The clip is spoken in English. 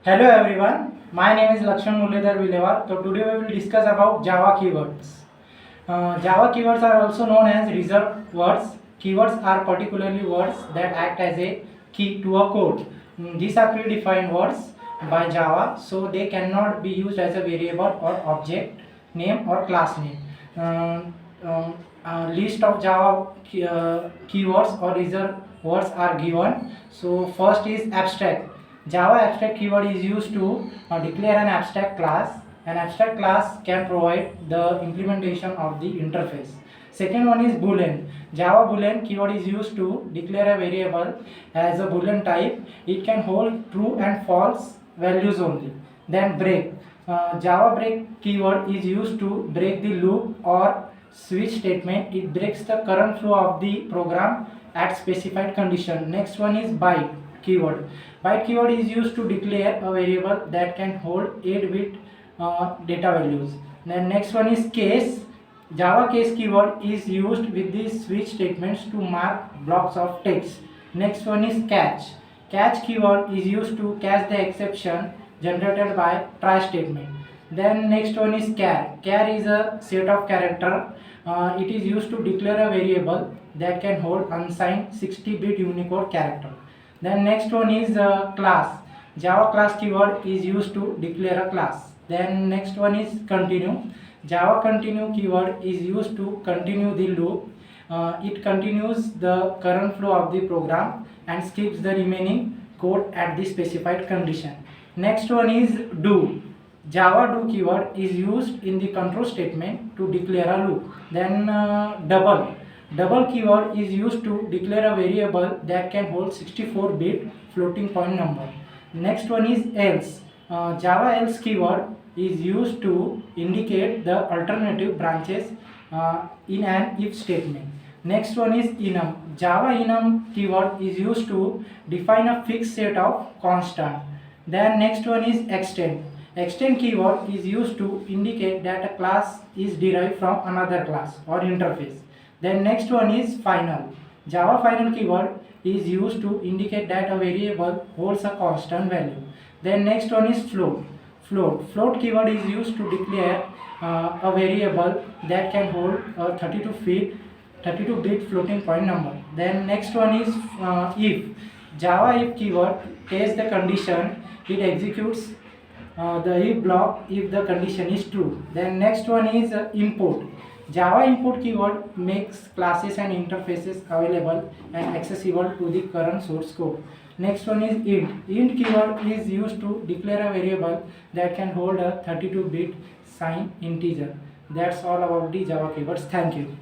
Hello everyone, my name is Lakshman Muledhar Vilewar. So today we will discuss about Java keywords. Java keywords are also known as reserved words. Keywords are particularly words that act as a key to a code. These are predefined words by Java, so they cannot be used as a variable or object name or class name. List of Java keywords or reserved words are given. So first is abstract. Java abstract keyword is used to declare an abstract class. An abstract class can provide the implementation of the interface. Second one is Boolean. Java Boolean keyword is used to declare a variable as a Boolean type. It can hold true and false values only. Then break. Java break keyword is used to break the loop or switch statement. It breaks the current flow of the program at specified condition. Next one is byte keyword. Byte keyword is used to declare a variable that can hold 8-bit data values. Then next one is case. Java case keyword is used with the switch statements to mark blocks of text. Next one is catch. Catch keyword is used to catch the exception generated by try statement. Then next one is char. Char is a set of character. It is used to declare a variable that can hold unsigned 60-bit Unicode character. Then next one is class. Java class keyword is used to declare a class. Then next one is continue. Java continue keyword is used to continue the loop. It continues the current flow of the program and skips the remaining code at the specified condition. Next one is do. Java do keyword is used in the control statement to declare a loop. Then double. Double keyword is used to declare a variable that can hold 64-bit floating point number. Next one is else. Java else keyword is used to indicate the alternative branches in an if statement. Next one is enum. Java enum keyword is used to define a fixed set of constant. Then next one is extend. Extend keyword is used to indicate that a class is derived from another class or interface. Then next one is final. Java final keyword is used to indicate that a variable holds a constant value. Then next one is float. Float keyword is used to declare a variable that can hold a 32-bit floating point number. Then next one is if. Java if keyword tests the condition. It executes the if block if the condition is true. Then next one is import. Java import keyword makes classes and interfaces available and accessible to the current source code. Next one is int. Int keyword is used to declare a variable that can hold a 32-bit signed integer. That's all about the Java keywords. Thank you.